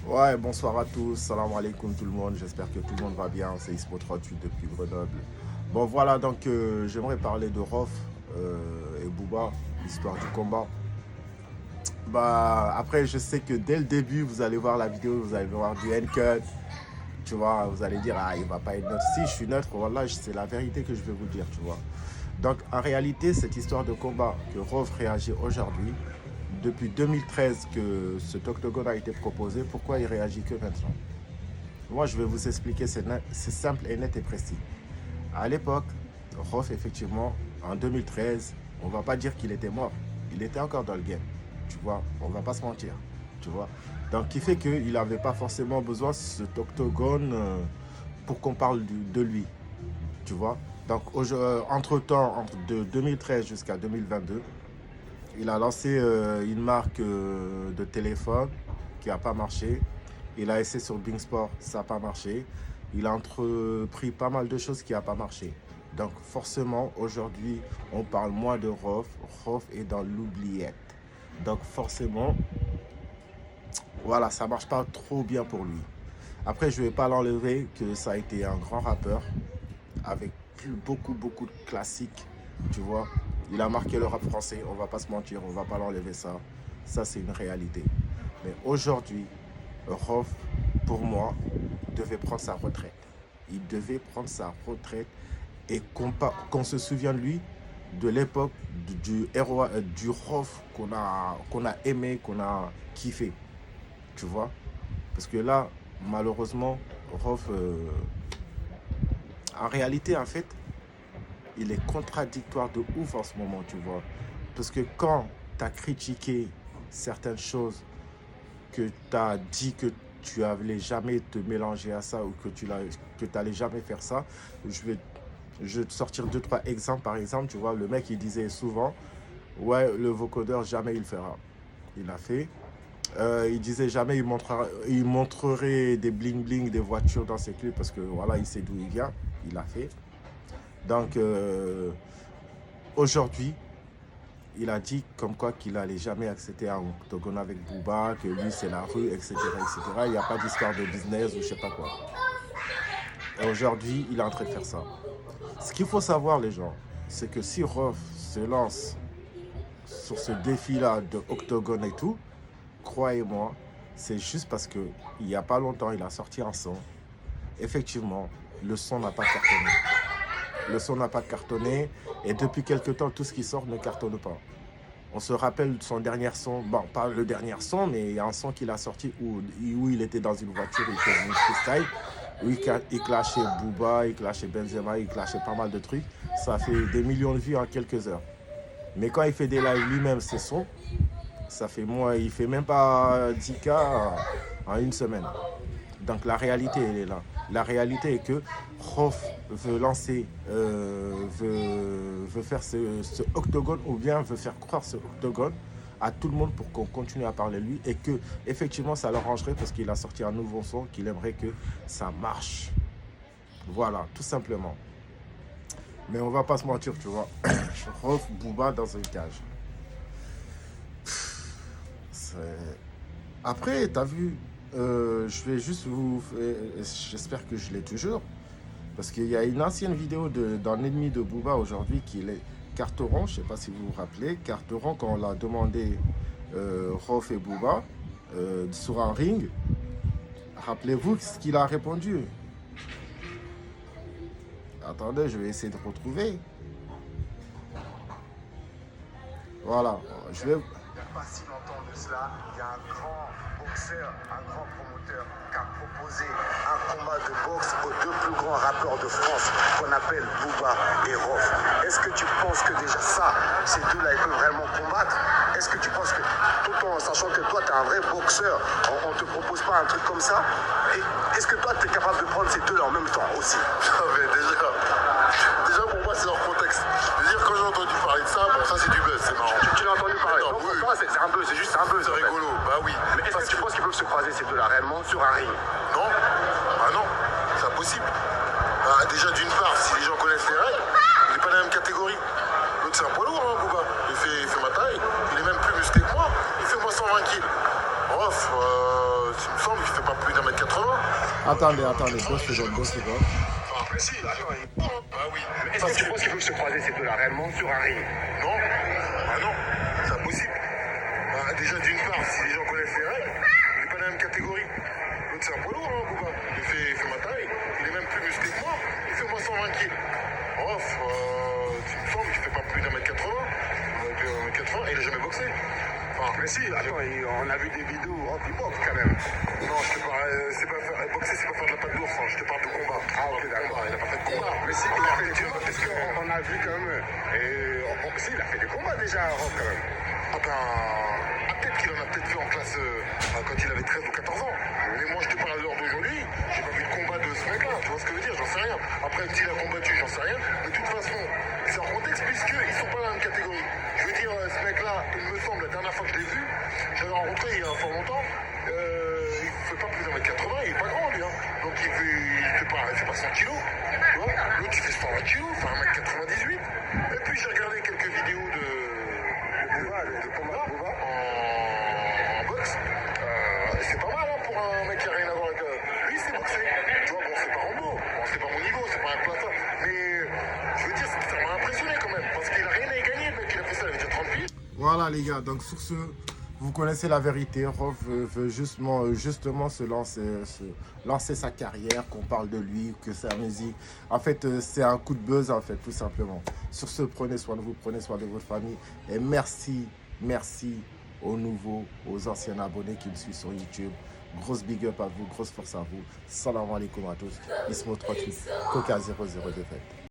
Ouais, bonsoir à tous, salam alaikum tout le monde, j'espère que tout le monde va bien, c'est Ispo38 depuis Grenoble. Bon voilà, donc j'aimerais parler de Rof et Booba, l'histoire du combat. Bah après je sais que dès le début vous allez voir la vidéo, vous allez voir du N-Cut, tu vois, vous allez dire ah il va pas être neutre. Si je suis neutre, voilà, c'est la vérité que je vais vous dire, tu vois. Donc en réalité cette histoire de combat que Rof réagit aujourd'hui, depuis 2013 que cet octogone a été proposé, pourquoi il réagit que maintenant? Moi, je vais vous expliquer, c'est simple et net et précis. À l'époque, Rof, effectivement, en 2013, on ne va pas dire qu'il était mort. Il était encore dans le game. Tu vois, on ne va pas se mentir. Tu vois. Donc, qui fait qu'il n'avait pas forcément besoin de cet octogone pour qu'on parle de lui. Tu vois. Donc, entre-temps, de 2013 jusqu'à 2022, il a lancé une marque de téléphone qui n'a pas marché. Il a essayé sur Bing Sport, ça n'a pas marché. Il a entrepris pas mal de choses qui n'ont pas marché. Donc forcément, aujourd'hui, on parle moins de Rof. Rof est dans l'oubliette. Donc forcément, voilà, ça ne marche pas trop bien pour lui. Après, je ne vais pas l'enlever que ça a été un grand rappeur avec beaucoup de classiques, tu vois. Il a marqué le rap français, on va pas se mentir, on va pas l'enlever ça. Ça, c'est une réalité. Mais aujourd'hui, Rof, pour moi, devait prendre sa retraite. Il devait prendre sa retraite et qu'on se souvienne de lui de l'époque du héros, du Rof qu'on a aimé, qu'on a kiffé, tu vois. Parce que là, malheureusement, Rof, en réalité, en fait, il est contradictoire de ouf en ce moment, tu vois. Parce que quand tu as critiqué certaines choses, que tu as dit que tu n'allais jamais te mélanger à ça ou que tu n'allais jamais faire ça, je vais te sortir deux, trois exemples. Par exemple, tu vois, le mec, il disait souvent, ouais, le vocodeur, jamais il le fera. Il l'a fait. Il disait jamais il montrerait des bling-bling, des voitures dans ses clips parce que voilà, il sait d'où il vient. Il l'a fait. Donc, aujourd'hui, il a dit comme quoi qu'il n'allait jamais accepter un octogone avec Booba, que lui c'est la rue, etc. etc. Il n'y a pas d'histoire de business ou je sais pas quoi. Et aujourd'hui, il est en train de faire ça. Ce qu'il faut savoir, les gens, c'est que si Rof se lance sur ce défi-là de octogone et tout, croyez-moi, c'est juste parce qu'il n'y a pas longtemps, il a sorti un son. Effectivement, le son n'a pas cartonné. Le son n'a pas cartonné et depuis quelques temps, tout ce qui sort ne cartonne pas. On se rappelle de son dernier son, bon, pas le dernier son, mais il y a un son qu'il a sorti où il était dans une voiture, il faisait une freestyle, où il clashait Booba, il clashait Benzema, il clashait pas mal de trucs. Ça fait des millions de vues en quelques heures. Mais quand il fait des lives lui-même, ses sons, ça fait moins, il fait même pas 10K en une semaine. Donc la réalité, elle est là. La réalité est que Rof veut lancer, veut faire ce octogone ou bien veut faire croire ce octogone à tout le monde pour qu'on continue à parler de lui et que effectivement ça l'arrangerait parce qu'il a sorti un nouveau son qu'il aimerait que ça marche. Voilà, tout simplement. Mais on va pas se mentir, tu vois. Rof Booba dans une cage. C'est- Après, t'as vu, je vais juste j'espère que je l'ai toujours. Parce qu'il y a une ancienne vidéo d'un ennemi de Booba aujourd'hui qui est Carteron, je ne sais pas si vous vous rappelez. Carteron, quand on l'a demandé Rof et Booba sur un ring, rappelez-vous ce qu'il a répondu. Attendez, je vais essayer de retrouver. Voilà, je vais. Il n'y a pas si longtemps de cela, il y a un grand boxeur, un grand promoteur qui a proposé un combat de boxe aux deux plus grands rappeurs de France qu'on appelle Booba et Rof. Est-ce que tu penses que déjà ça, ces deux-là, ils peuvent vraiment combattre? Est-ce que tu penses que, tout en sachant que toi, tu es un vrai boxeur, on ne te propose pas un truc comme ça? Et est-ce que toi, tu es capable de prendre ces deux-là en même temps aussi? Mais déjà pour moi c'est leur contexte. Je veux dire quand j'ai entendu parler de ça, bon ça c'est du buzz, c'est marrant. Tu l'as entendu parler? Non, Donc, oui. pour toi, c'est un buzz, c'est juste un buzz. C'est rigolo, bah oui. Mais est-ce que tu penses qu'ils peuvent se croiser ces deux-là réellement sur un ring? Non, bah non, c'est impossible. Bah, déjà d'une part, si les gens connaissent les règles, il n'est pas dans la même catégorie. L'autre c'est un poids lourd, hein, Booba. Il fait ma taille, il est même plus musclé que moi. Il fait moi 120 kilos. Bref, il me semble qu'il fait Attendez, 2 secondes. Enfin, si, attends, ah oui. Mais est-ce que tu penses qu'ils peuvent se croiser ces deux-là réellement sur un ring? Non. Ah non, c'est impossible. Déjà, d'une part, si les gens connaissent les règles, il n'est pas dans la même catégorie. L'autre, c'est un poids lourd, hein, Bouba. Il fait ma taille. Il est même plus musclé que moi. Il fait moins 120 kilos. Rof, tu me sembles qu'il ne fait pas plus d'1m80. Donc, 1m80, et il n'a jamais boxé. Enfin, Mais si, attends, on a vu des vidéos où il boxe quand même. non, je te parle, c'est pas faire, boxer, c'est pas faire de la patte d'ours, hein. Je te parle de combat. Ah, ok, d'accord. Il n'a pas fait de combat. Mais si, il a fait des combats, parce qu'on a vu quand même. Si, il a fait des combats déjà à Rof quand même. Ah ben, peut-être qu'il en a peut-être fait en classe quand il avait 13 ou 14 ans. Mais moi, je te parle à l'heure d'aujourd'hui, j'ai pas vu de combat de ce mec-là. Tu vois ce que je veux dire? J'en sais rien. Après, s'il a combattu, j'en sais rien. Mais de toute façon, c'est en contexte puisqu'ils sont pas dans la même catégorie. Je veux dire, ce mec-là, il me semble, la dernière fois que je l'ai vu, j'avais rencontré il y a fort longtemps, il fait pas plus d'1m80, il est pas grand lui. Hein. Donc il fait pas 100 kilos. Tu vois? L'autre, il fait 120 kilos, il fait 1m98. Et puis j'ai regardé quelques vidéos de combat en boxe. C'est pas mal hein, pour un mec qui a rien à voir avec. Lui, c'est boxé. Tu vois, bon, c'est pas Rambo. Bon, c'est pas mon niveau, c'est pas un plata. Mais je veux dire, ça m'a impressionné quand même. Parce qu'il a rien à y gagner, le mec. Il a fait ça, il avait déjà 30 piges. Voilà les gars, donc sur ce, vous connaissez la vérité. Rof veut justement se lancer sa carrière, qu'on parle de lui, que sa musique. En fait, c'est un coup de buzz, en fait, tout simplement. Sur ce, prenez soin de vous, prenez soin de votre famille. Et merci aux nouveaux, aux anciens abonnés qui me suivent sur YouTube. Grosse big up à vous, grosse force à vous. Salam alaikum à tous. Ismo 38, Coca 00 défaite.